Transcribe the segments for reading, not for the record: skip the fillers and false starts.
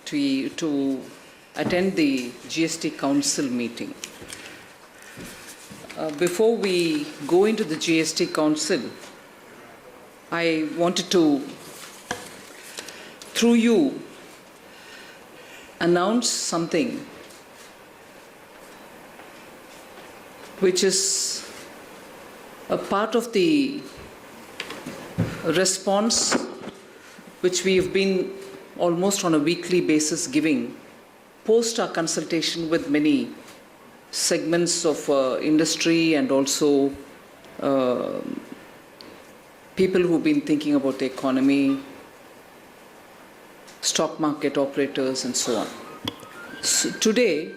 to attend the GST Council meeting. Before we go into the GST Council, I wanted to, through you, announce something which is a part of the response which we have been almost on a weekly basis giving post our consultation with many segments of industry and also people who've been thinking about the economy, stock market operators and so on. So today,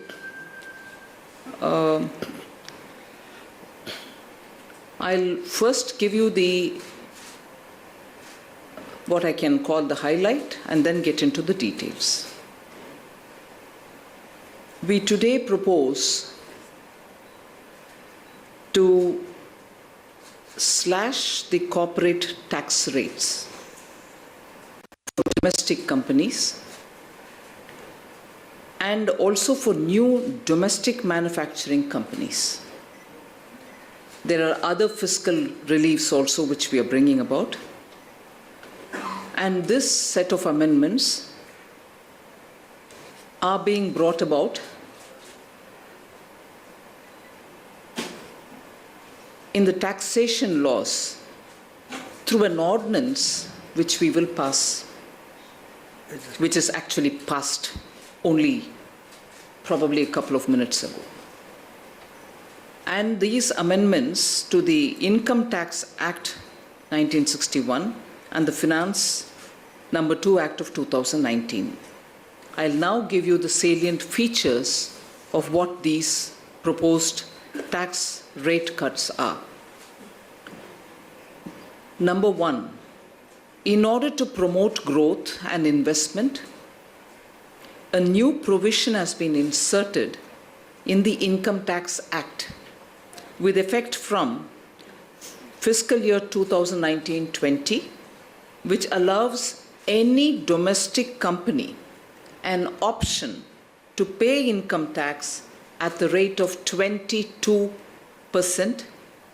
I'll first give you what I can call the highlight and then get into the details. We today propose to slash the corporate tax rates for domestic companies and also for new domestic manufacturing companies. There are other fiscal reliefs also which we are bringing about. And this set of amendments are being brought about in the taxation laws through an ordinance which we will pass, which is actually passed only probably a couple of minutes ago. And these amendments to the Income Tax Act 1961 and the Finance No. 2 Act of 2019. I'll now give you the salient features of what these proposed tax rate cuts are. Number one, in order to promote growth and investment, a new provision has been inserted in the Income Tax Act with effect from fiscal year 2019-20, which allows any domestic company an option to pay income tax at the rate of 22%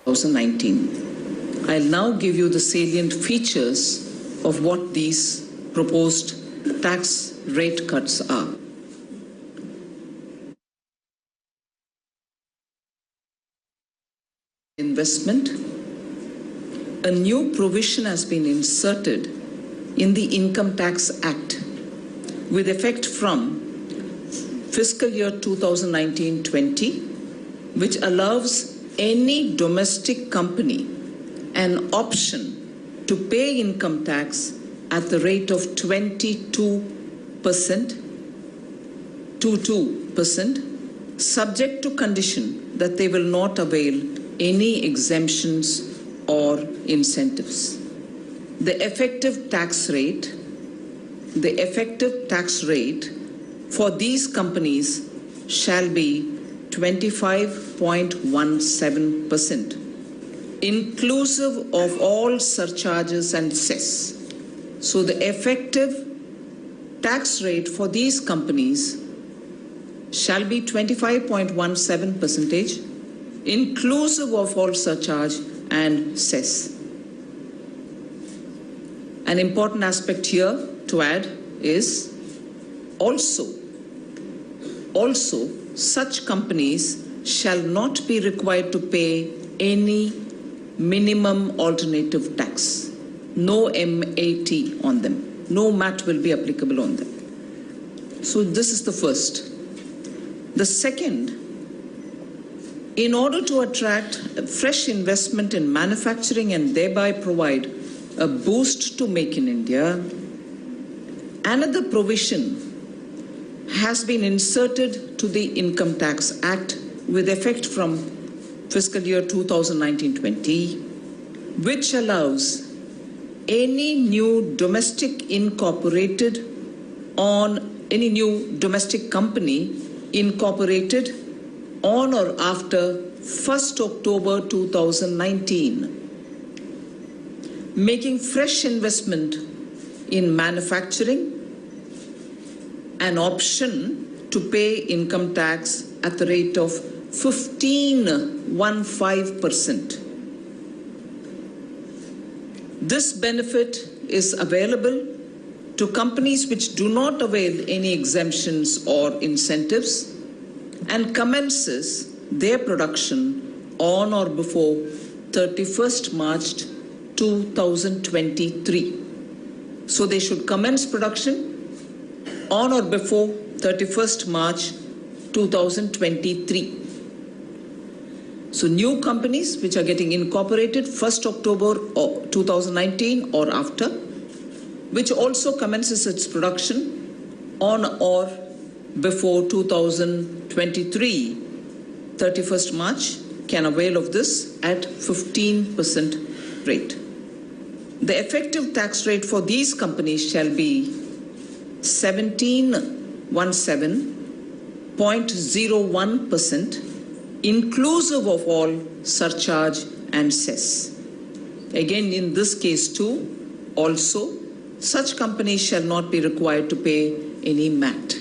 2019. I'll now give you the salient features of what these proposed tax rate cuts are. Investment. A new provision has been inserted in the Income Tax Act with effect from fiscal year 2019-20, which allows any domestic company an option to pay income tax at the rate of 22%, subject to condition that they will not avail any exemptions or incentives. The effective tax rate for these companies shall be 25.17%, inclusive of all surcharges and cess. So the effective tax rate for these companies shall be 25.17%, inclusive of all surcharge and cess. An important aspect here to add is also such companies shall not be required to pay any minimum alternative tax. No MAT on them. No MAT will be applicable on them. So this is the first. The second, in order to attract fresh investment in manufacturing and thereby provide a boost to Make in India, another provision has been inserted to the Income Tax Act with effect from fiscal year 2019-20, which allows any new domestic company incorporated on or after 1st October 2019, making fresh investment in manufacturing an option to pay income tax at the rate of 15%. This benefit is available to companies which do not avail any exemptions or incentives and commences their production on or before 31st March 2023. So they should commence production on or before 31st March 2023. So new companies which are getting incorporated 1st October 2019 or after, which also commences its production on or before 2023, 31st March, can avail of this at 15% rate. The effective tax rate for these companies shall be 17.01%, inclusive of all surcharge and cess. Again, in this case too, also, such companies shall not be required to pay any MAT.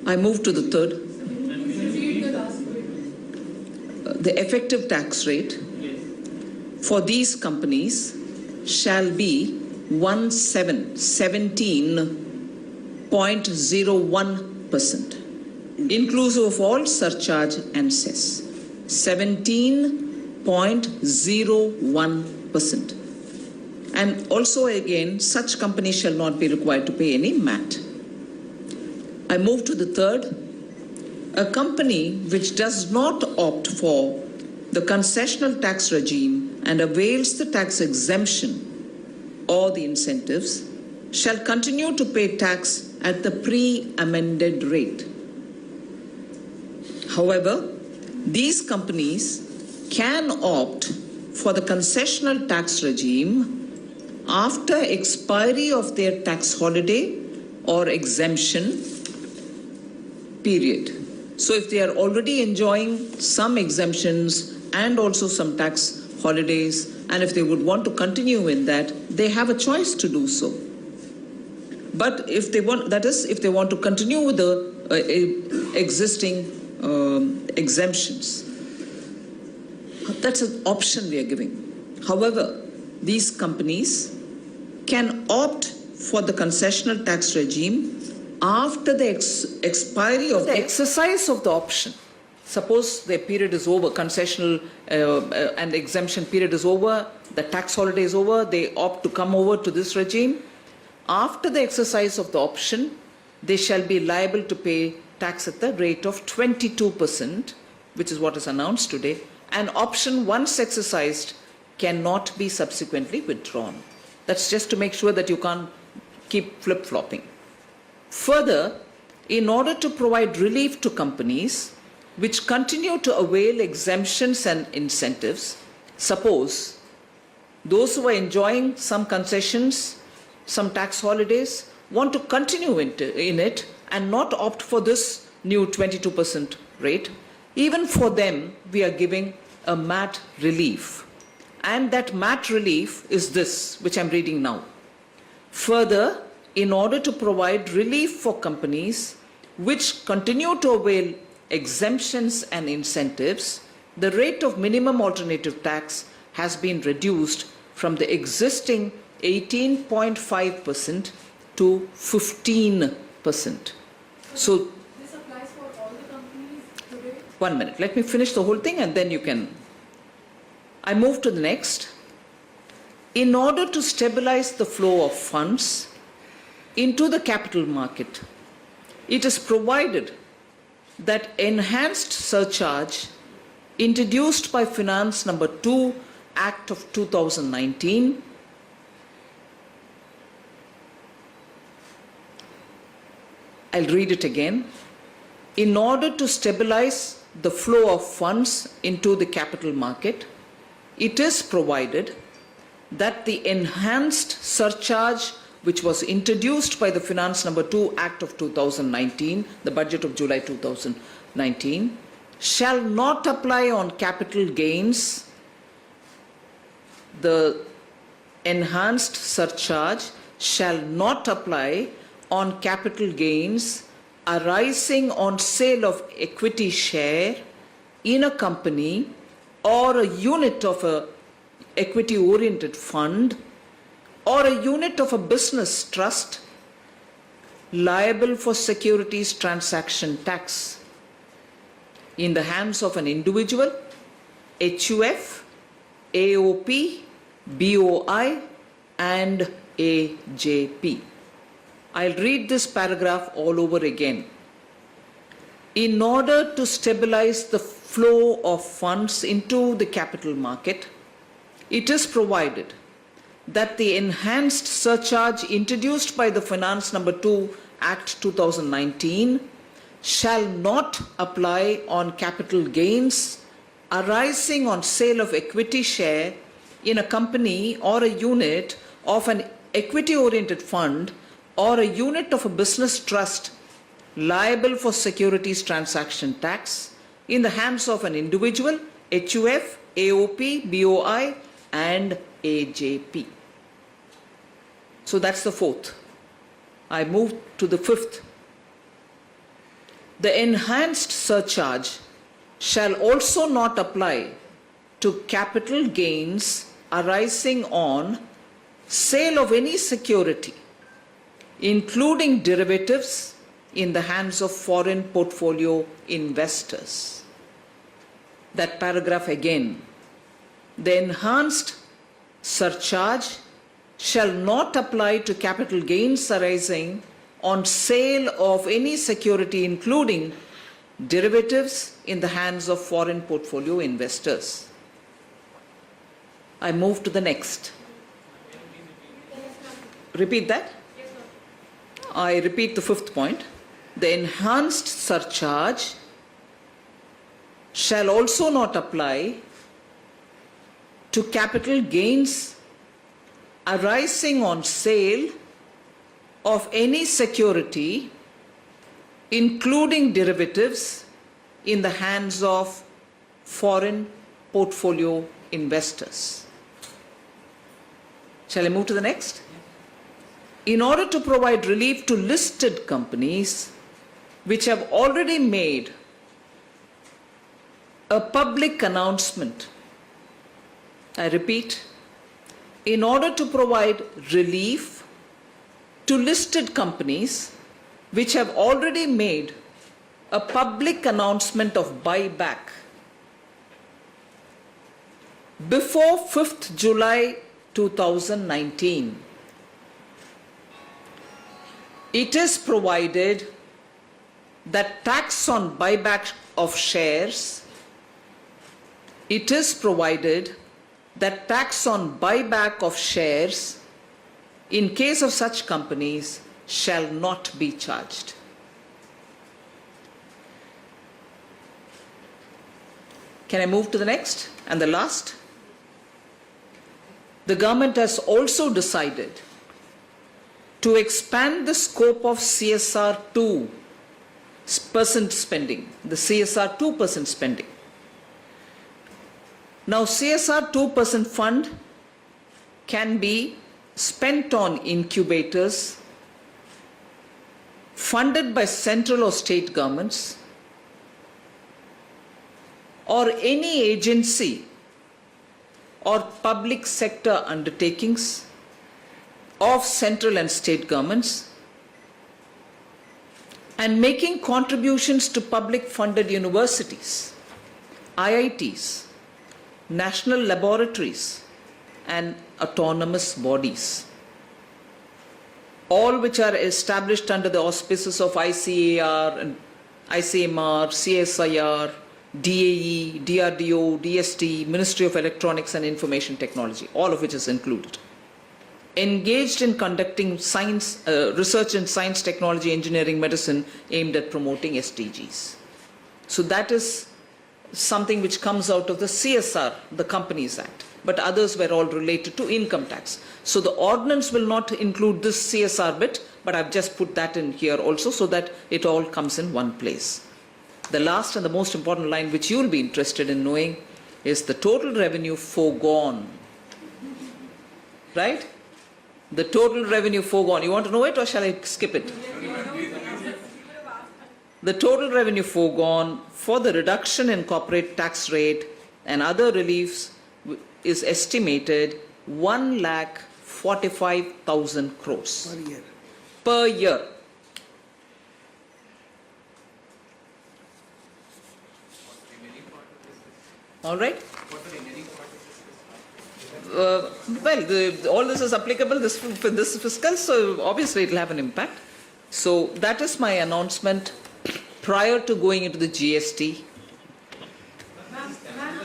I move to the third. The effective tax rate for these companies shall be 17.01%, inclusive of all surcharge and cess. 17.01%. And also again, such companies shall not be required to pay any MAT. I move to the third. A company which does not opt for the concessional tax regime and avails the tax exemption or the incentives shall continue to pay tax at the pre-amended rate. However, these companies can opt for the concessional tax regime after expiry of their tax holiday or exemption period. So if they are already enjoying some exemptions and also some tax holidays, and if they would want to continue in that, they have a choice to do so. But if they want, that is, if they want to continue with the existing exemptions, that's an option we are giving. However, these companies can opt for the concessional tax regime after the expiry of the exercise of the option. Suppose the period is over, concessional and exemption period is over, the tax holiday is over, they opt to come over to this regime. After the exercise of the option, they shall be liable to pay tax at the rate of 22%, which is what is announced today. And option, once exercised, cannot be subsequently withdrawn. That's just to make sure that you can't keep flip-flopping. Further, in order to provide relief to companies which continue to avail exemptions and incentives, suppose those who are enjoying some concessions, some tax holidays, want to continue in it and not opt for this new 22% rate, even for them we are giving a MAT relief. And that MAT relief is this, which I'm reading now. Further, in order to provide relief for companies which continue to avail exemptions and incentives, the rate of minimum alternative tax has been reduced from the existing 18.5% to 15%. So, this applies for all the companies today? 1 minute, let me finish the whole thing and then you can. I move to the next. In order to stabilize the flow of funds into the capital market, it is provided that enhanced surcharge introduced by Finance Number 2 Act of 2019 I'll read it again. In order to stabilize the flow of funds into the capital market, it is provided that the enhanced surcharge which was introduced by the Finance Number 2 Act of 2019, the budget of July 2019, shall not apply on capital gains. The enhanced surcharge shall not apply on capital gains arising on sale of equity share in a company or a unit of a equity-oriented fund or a unit of a business trust liable for securities transaction tax in the hands of an individual, HUF, AOP, BOI and AJP. I'll read this paragraph all over again. In order to stabilize the flow of funds into the capital market, it is provided that the enhanced surcharge introduced by the Finance Number 2 Act 2019 shall not apply on capital gains arising on sale of equity share in a company or a unit of an equity-oriented fund or a unit of a business trust liable for securities transaction tax in the hands of an individual, HUF, AOP, BOI and AJP. So that's the fourth. I move to the fifth. The enhanced surcharge shall also not apply to capital gains arising on sale of any security, including derivatives, in the hands of foreign portfolio investors. That paragraph again. The enhanced surcharge shall not apply to capital gains arising on sale of any security, including derivatives, in the hands of foreign portfolio investors. I move to the next. Repeat that? I repeat the fifth point. The enhanced surcharge shall also not apply to capital gains arising on sale of any security, including derivatives, in the hands of foreign portfolio investors. Shall I move to the next? In order to provide relief to listed companies which have already made a public announcement, I repeat, in order to provide relief to listed companies which have already made a public announcement of buyback before 5th July 2019, it is provided that tax on buyback of shares, it is provided that tax on buyback of shares in case of such companies shall not be charged. Can I move to the next and the last? The government has also decided to expand the scope of CSR 2% spending, the CSR 2% spending. Now, CSR 2% fund can be spent on incubators funded by central or state governments or any agency or public sector undertakings of central and state governments, and making contributions to public funded universities, IITs, national laboratories and autonomous bodies, all which are established under the auspices of ICAR and ICMR, CSIR, DAE, DRDO, DST, Ministry of Electronics and Information Technology, all of which is included, engaged in conducting science, research in science, technology, engineering, medicine aimed at promoting SDGs. So that is something which comes out of the CSR, the Companies Act, but others were all related to income tax. So the ordinance will not include this CSR bit, but I've just put that in here also so that it all comes in one place. The last and the most important line which you'll be interested in knowing is the total revenue foregone. Right? The total revenue foregone. You want to know it or shall I skip it? The total revenue foregone for the reduction in corporate tax rate and other reliefs is estimated 1,45,000 crores Per year. per year. All right? All this is applicable for this fiscal, so obviously it will have an impact. So that is my announcement prior to going into the GST. Ma'am,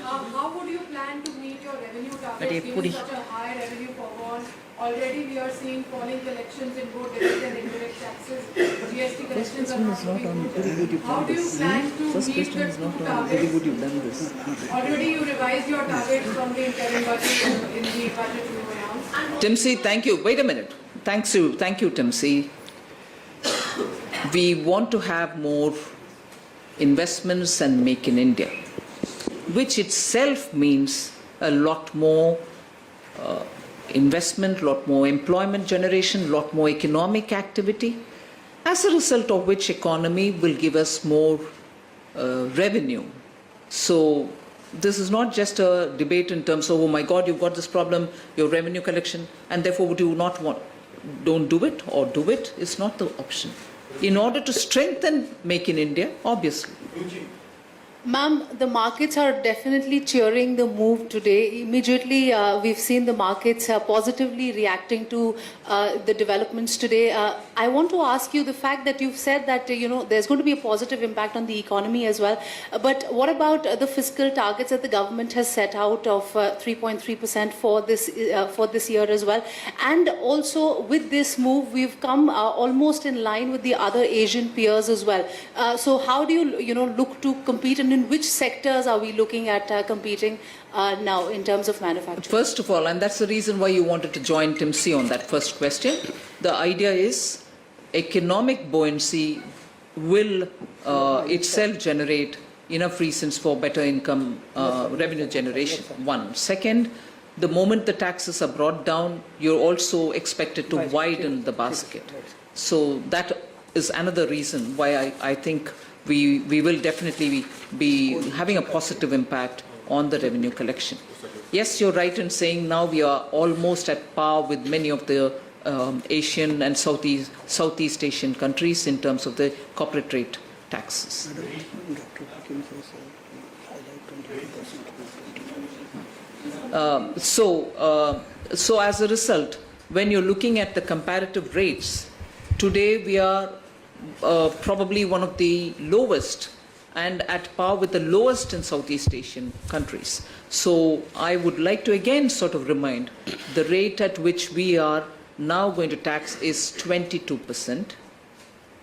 how would you plan to meet your revenue targets given such a high revenue foregone? Already we are seeing falling collections in both direct and indirect taxes. GST collections are not looking good. How do you plan to meet the two targets? Already you revised your targets from the interim budget in the budget you announced. Timsy, thank you. Wait a minute. Thank you, Timsy. We want to have more investments and make in India, which itself means a lot more investment, lot more employment generation, lot more economic activity, as a result of which economy will give us more revenue. So this is not just a debate in terms of, oh my God, you've got this problem, your revenue collection, and therefore would you not want, don't do it or do it, is not the option. In order to strengthen Make in India, obviously. Ma'am, the markets are definitely cheering the move today. Immediately, we've seen the markets positively reacting to the developments today. I want to ask you the fact that you've said that there's going to be a positive impact on the economy as well. But what about the fiscal targets that the government has set out of 3.3% for this year as well? And also with this move, we've come almost in line with the other Asian peers as well. So how do you look to compete, and in which sectors are we looking at competing now in terms of manufacturing? First of all, and that's the reason why you wanted to join Timsy on that first question, the idea is economic buoyancy will itself generate enough reasons for better income revenue generation. One. Second, the moment the taxes are brought down, you're also expected to widen the basket. So that is another reason why I think we will definitely be having a positive impact on the revenue collection. Yes, you're right in saying now we are almost at par with many of the Asian and Southeast Asian countries in terms of the corporate rate taxes. So as a result, when you're looking at the comparative rates, today we are probably one of the lowest and at par with the lowest in Southeast Asian countries. So I would like to again sort of remind, the rate at which we are now going to tax is 22%.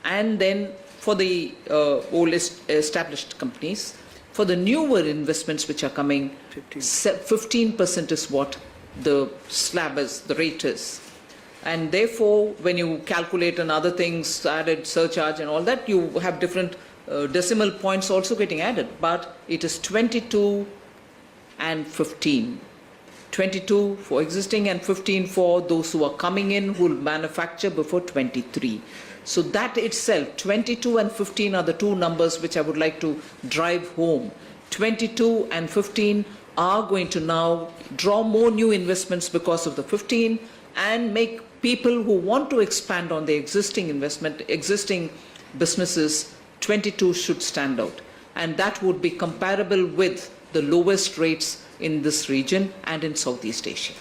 And then for the old established companies, for the newer investments which are coming, 15% is what the slab is, the rate is. And therefore, when you calculate and other things, added surcharge and all that, you have different decimal points also getting added. But it is 22 and 15. 22 for existing and 15 for those who are coming in who will manufacture before 23. So that itself, 22 and 15 are the two numbers which I would like to drive home. 22 and 15 are going to now draw more new investments because of the 15 and make people who want to expand on their existing businesses, 22 should stand out. And that would be comparable with the lowest rates in this region and in Southeast Asia.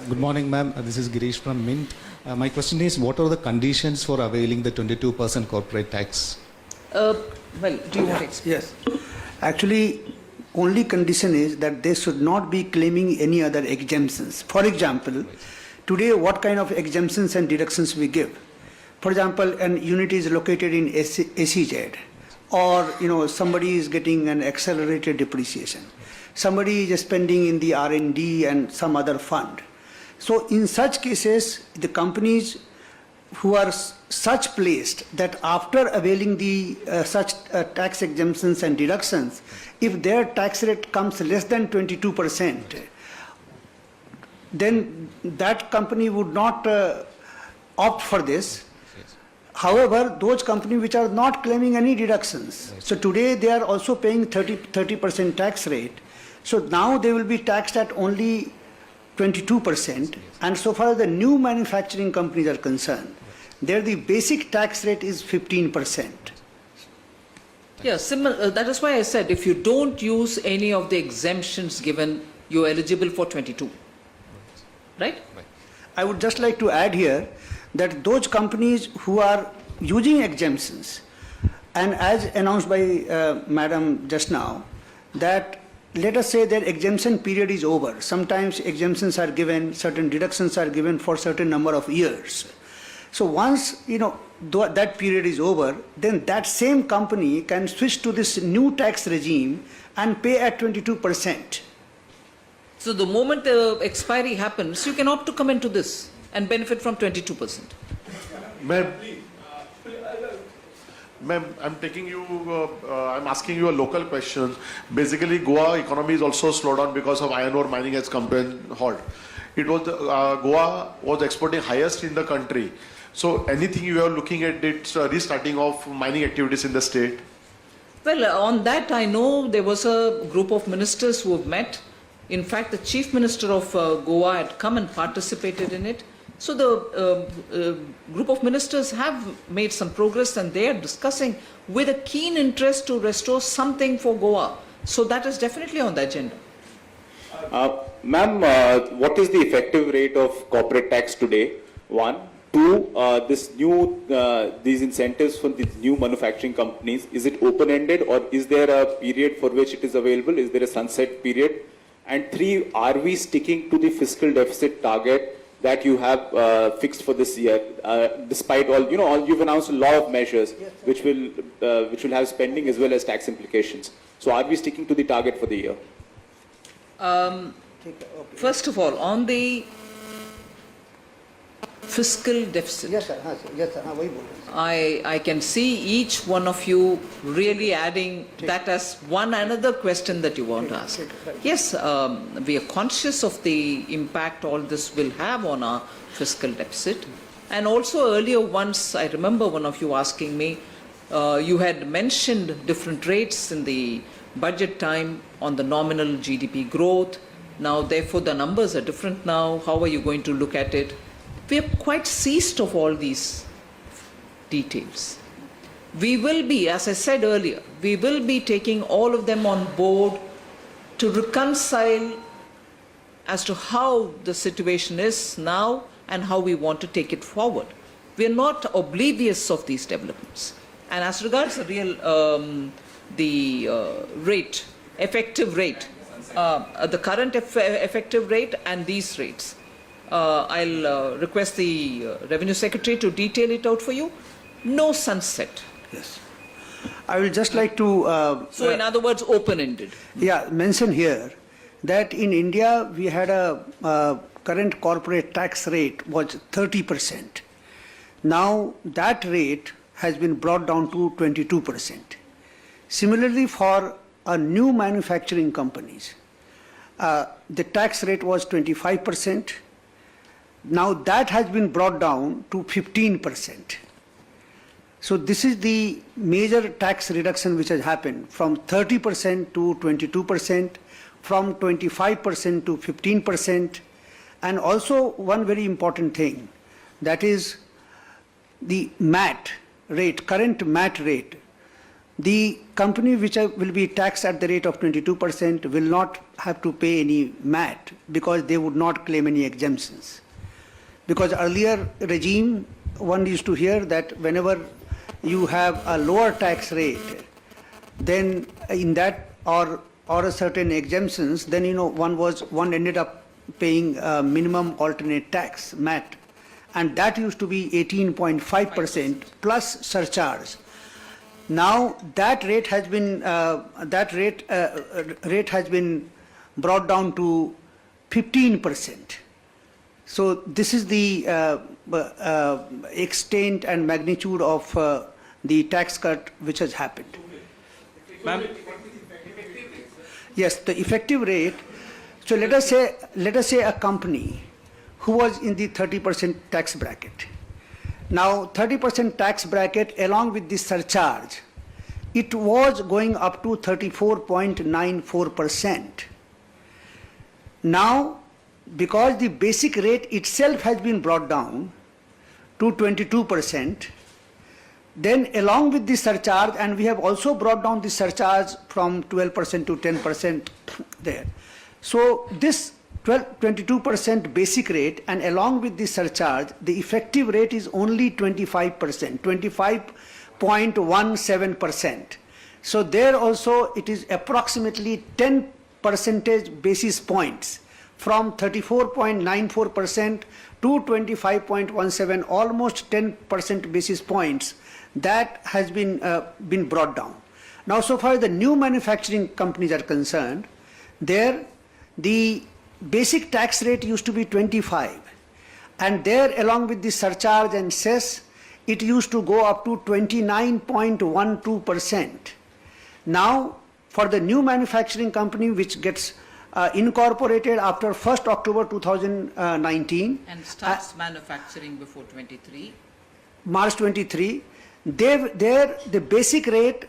Good morning, ma'am. This is Girish from Mint. My question is, what are the conditions for availing the 22% corporate tax? Well, do you want to explain? Yes. Actually, only condition is that they should not be claiming any other exemptions. For example, today what kind of exemptions and deductions we give? For example, an unit is located in SEZ, or somebody is getting an accelerated depreciation. Somebody is spending in the R&D and some other fund. So in such cases, the companies who are such placed that after availing the such tax exemptions and deductions, if their tax rate comes less than 22%, then that company would not opt for this. However, those companies which are not claiming any deductions, so today they are also paying 30% tax rate. So now they will be taxed at only 22%. And so far as the new manufacturing companies are concerned, there the basic tax rate is 15%. Yeah, similar. That is why I said if you don't use any of the exemptions given, you're eligible for 22. Right? I would just like to add here that those companies who are using exemptions, and as announced by Madam just now, that let us say their exemption period is over. Sometimes exemptions are given, certain deductions are given for certain number of years. So once that period is over, then that same company can switch to this new tax regime and pay at 22%. So the moment the expiry happens, you can opt to come into this and benefit from 22%. Ma'am, I'm asking you a local question. Basically, Goa economy is also slowed down because of iron ore mining has come to a halt. It was Goa was exporting highest in the country. So, anything you are looking at it restarting of mining activities in the state? Well, on that I know there was a group of ministers who have met. In fact, the Chief Minister of Goa had come and participated in it. So the group of ministers have made some progress and they are discussing with a keen interest to restore something for Goa. So that is definitely on the agenda. Ma'am, what is the effective rate of corporate tax today? One. Two, these incentives for these new manufacturing companies, is it open-ended or is there a period for which it is available? Is there a sunset period? And three, are we sticking to the fiscal deficit target that you have fixed for this year, despite all, you've announced a lot of measures which will have spending as well as tax implications. So are we sticking to the target for the year? First of all, on the fiscal deficit, Yes, sir. Yes, sir. I can see each one of you really adding that as one another question that you want to ask. Yes, we are conscious of the impact all this will have on our fiscal deficit. And also earlier once, I remember one of you asking me, you had mentioned different rates in the budget time on the nominal GDP growth. Now, therefore, the numbers are different now. How are you going to look at it? We have quite ceased of all these details. We will be, as I said earlier, we will be taking all of them on board to reconcile as to how the situation is now and how we want to take it forward. We are not oblivious of these developments. And as regards the real, rate, effective rate, the current effective rate and these rates, I'll request the Revenue Secretary to detail it out for you. No sunset. Yes. I will just like to... so in other words, open-ended. Yeah, mention here that in India we had a current corporate tax rate was 30%. Now that rate has been brought down to 22%. Similarly, for new manufacturing companies, the tax rate was 25%. Now that has been brought down to 15%. So this is the major tax reduction which has happened from 30% to 22%, from 25% to 15%. And also one very important thing, that is the MAT rate, current MAT rate. The company which will be taxed at the rate of 22% will not have to pay any MAT because they would not claim any exemptions. Because earlier regime, one used to hear that whenever you have a lower tax rate, then in that or a certain exemptions, then one ended up paying minimum alternate tax, MAT, and that used to be 18.5% plus surcharge. Now that rate has been rate has been brought down to 15%. So this is the extent and magnitude of the tax cut which has happened. Ma'am? Yes, the effective rate. So let us say a company who was in the 30% tax bracket. Now 30% tax bracket along with the surcharge, it was going up to 34.94%. Now, because the basic rate itself has been brought down to 22%, then along with the surcharge, and we have also brought down the surcharge from 12% to 10% there. So this 22% basic rate, and along with the surcharge, the effective rate is only 25%, 25.17%. So there also it is approximately 10 percentage basis points from 34.94% to 25.17, almost 10% basis points that has been brought down. Now, so far the new manufacturing companies are concerned, there the basic tax rate used to be 25, and there along with the surcharge and cess, it used to go up to 29.12%. Now, for the new manufacturing company which gets incorporated after 1st October 2019 and starts manufacturing before 23. March 23, the basic rate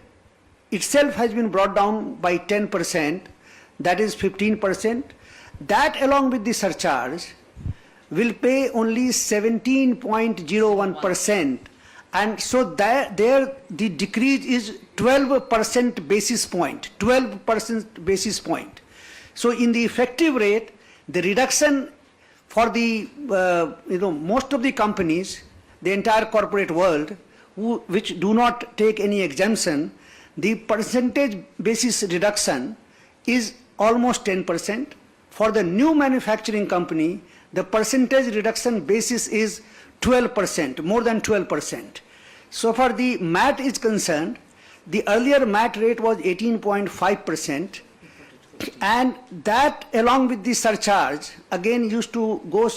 itself has been brought down by 10%, that is 15%. That along with the surcharge will pay only 17.01%, and so there the decrease is 12% basis point, 12% basis point. So in the effective rate, the reduction for the most of the companies, the entire corporate world, which do not take any exemption, the percentage basis reduction is almost 10%. For the new manufacturing company, the percentage reduction basis is 12%, more than 12%. So far the MAT is concerned, the earlier MAT rate was 18.5%, and that along with the surcharge again used to go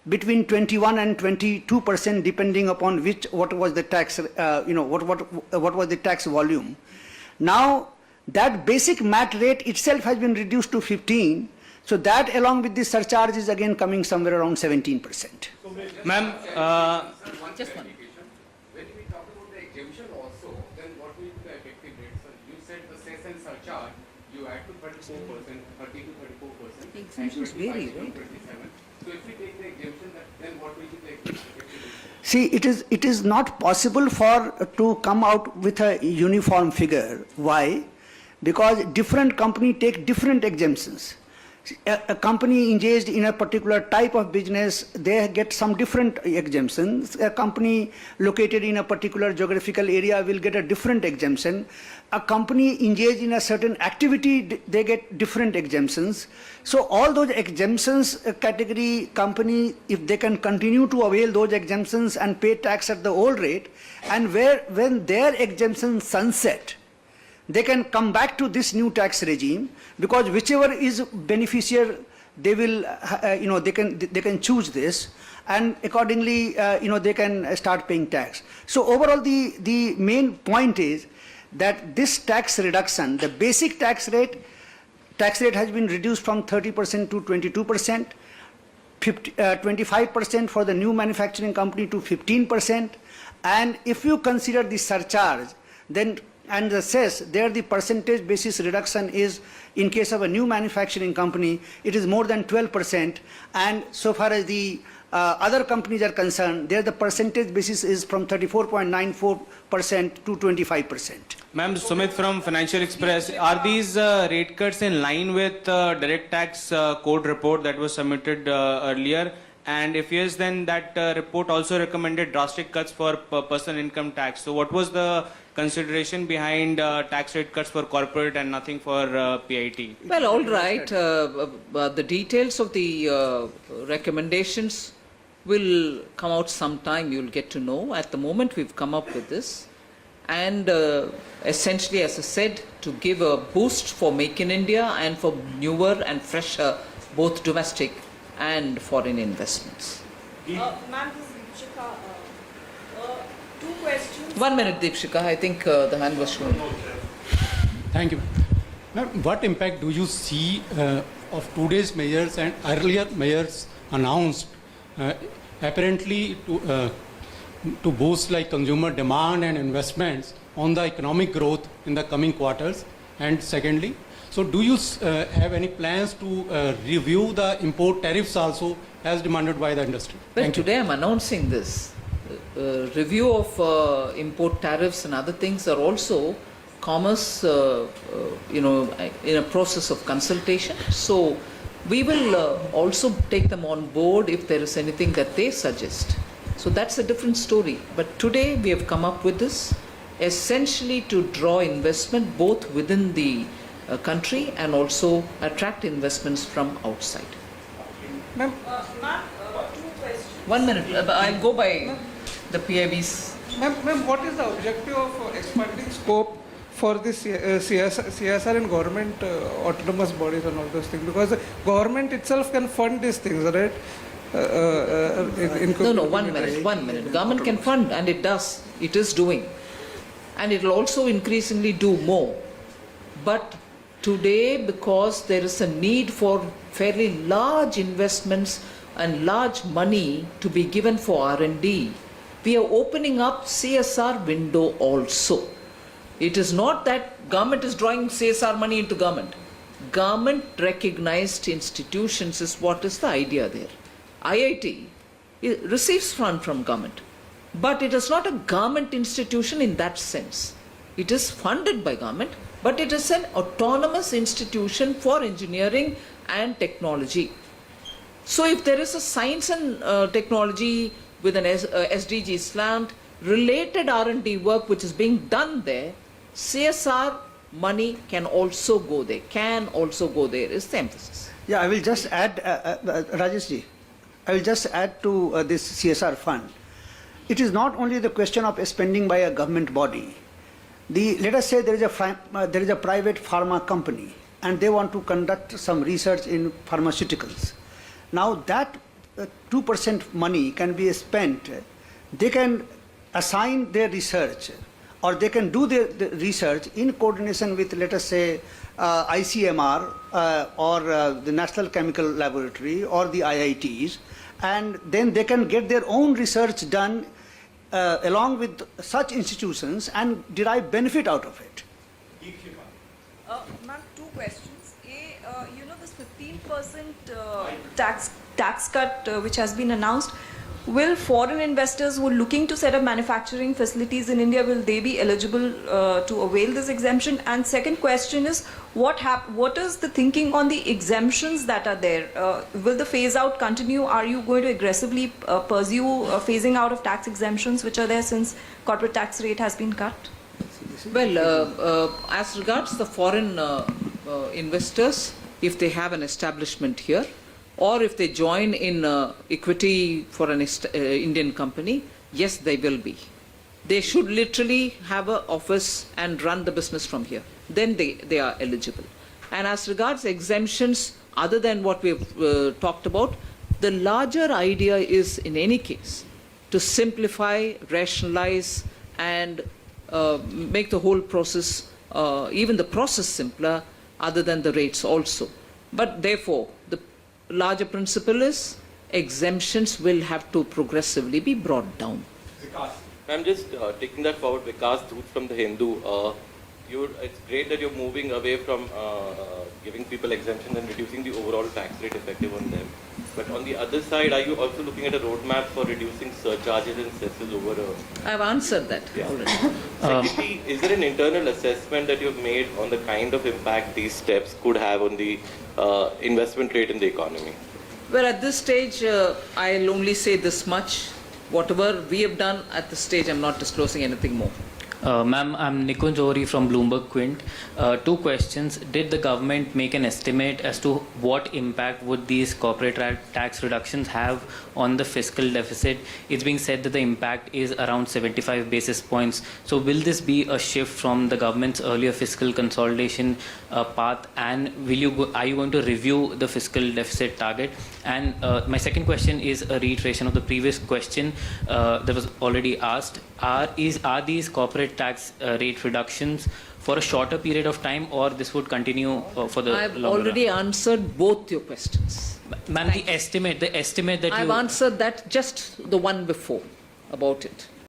between 21 and 22% depending upon what was the tax, what was the tax volume. Now that basic MAT rate itself has been reduced to 15, so that along with the surcharge is again coming somewhere around 17%. Ma'am, Just one. When we talk about the exemption also, then what will be the effective rate? So you said the cess and surcharge, you add to 34%, 30 to 34%. The exemptions vary, right? 27. So if we take the exemption, then what will be the effective rate? See, it is not possible to come out with a uniform figure. Why? Because different company take different exemptions. A company engaged in a particular type of business, they get some different exemptions. A company located in a particular geographical area will get a different exemption. A company engaged in a certain activity, they get different exemptions. So all those exemptions, category company, if they can continue to avail those exemptions and pay tax at the old rate, and when their exemptions sunset, they can come back to this new tax regime, because whichever is beneficial, they will, they can choose this, and accordingly, they can start paying tax. So overall, the main point is that this tax reduction, the basic tax rate has been reduced from 30% to 22%, 25% for the new manufacturing company to 15%, and if you consider the surcharge, then and the cess, there the percentage basis reduction is, in case of a new manufacturing company, it is more than 12%, and so far as the other companies are concerned, there the percentage basis is from 34.94% to 25%. Ma'am, Sumit from Financial Express, are these rate cuts in line with direct tax code report that was submitted earlier? And if yes, then that report also recommended drastic cuts for personal income tax. So what was the consideration behind tax rate cuts for corporate and nothing for PIT? Well, all right. The details of the recommendations will come out sometime. You'll get to know. At the moment, we've come up with this. And essentially, as I said, to give a boost for Make in India and for newer and fresher, both domestic and foreign investments. Ma'am, this is Deepshika. Two questions. 1 minute, Deepshika. I think the hand was shown. Thank you. Ma'am, what impact do you see of today's measures and earlier measures announced, apparently to boost like consumer demand and investments on the economic growth in the coming quarters? And secondly, so do you have any plans to review the import tariffs also as demanded by the industry? Well, today I'm announcing this. Review of import tariffs and other things are also commerce, in a process of consultation. So we will also take them on board if there is anything that they suggest. So that's a different story. But today we have come up with this essentially to draw investment both within the country and also attract investments from outside. Ma'am, 2 questions. 1 minute, I'll go by the PIB's. Ma'am, what is the objective of expanding scope for this CSR and government autonomous bodies and all those things? Because the government itself can fund these things, right? No, 1 minute. Government can fund, and it does. It is doing. And it will also increasingly do more. But today, because there is a need for fairly large investments and large money to be given for R&D, we are opening up CSR window also. It is not that government is drawing CSR money into government. Government recognized institutions is what is the idea there. IIT receives fund from government, but it is not a government institution in that sense. It is funded by government, but it is an autonomous institution for engineering and technology. So if there is a science and technology with an SDG slant, related R&D work which is being done there, CSR money can also go there, is the emphasis. Yeah, I will just add, Rajesh ji, I will just add to this CSR fund. It is not only the question of spending by a government body. Let us say there is a private pharma company and they want to conduct some research in pharmaceuticals. Now that 2% money can be spent. They can assign their research, or they can do their research in coordination with, let us say, ICMR or the National Chemical Laboratory or the IITs, and then they can get their own research done along with such institutions and derive benefit out of it. Ma'am, 2 questions. This 15% tax cut which has been announced, will foreign investors who are looking to set up manufacturing facilities in India, will they be eligible to avail this exemption? And second question is, what is the thinking on the exemptions that are there? Will the phase out continue? Are you going to aggressively pursue phasing out of tax exemptions which are there since corporate tax rate has been cut? Well, as regards the foreign investors, if they have an establishment here, or if they join in equity for an Indian company, yes, they will be. They should literally have an office and run the business from here. Then they are eligible. And as regards exemptions, other than what we've talked about, the larger idea is, in any case, to simplify, rationalize, and make the whole process, even the process simpler, other than the rates also. But therefore, the larger principle is exemptions will have to progressively be brought down. I'm just taking that forward. Vikas Dhoot from the Hindu. It's great that you're moving away from giving people exemptions and reducing the overall tax rate effective on them. But on the other side, are you also looking at a roadmap for reducing surcharges and cesses over a... I've answered that already. Secondly, is there an internal assessment that you've made on the kind of impact these steps could have on the investment rate in the economy? Well, at this stage, I'll only say this much. Whatever we have done at this stage, I'm not disclosing anything more. Ma'am, I'm Nikunj Ohri from Bloomberg Quint. 2 questions. Did the government make an estimate as to what impact would these corporate tax reductions have on the fiscal deficit? It's being said that the impact is around 75 basis points. So will this be a shift from the government's earlier fiscal consolidation path? And are you going to review the fiscal deficit target? And my second question is a reiteration of the previous question that was already asked. Are these corporate corporate tax rate reductions for a shorter period of time, or this would continue for the I've longer already run? answered both your questions. Ma'am, the estimate that I've you... answered that just the one before about it.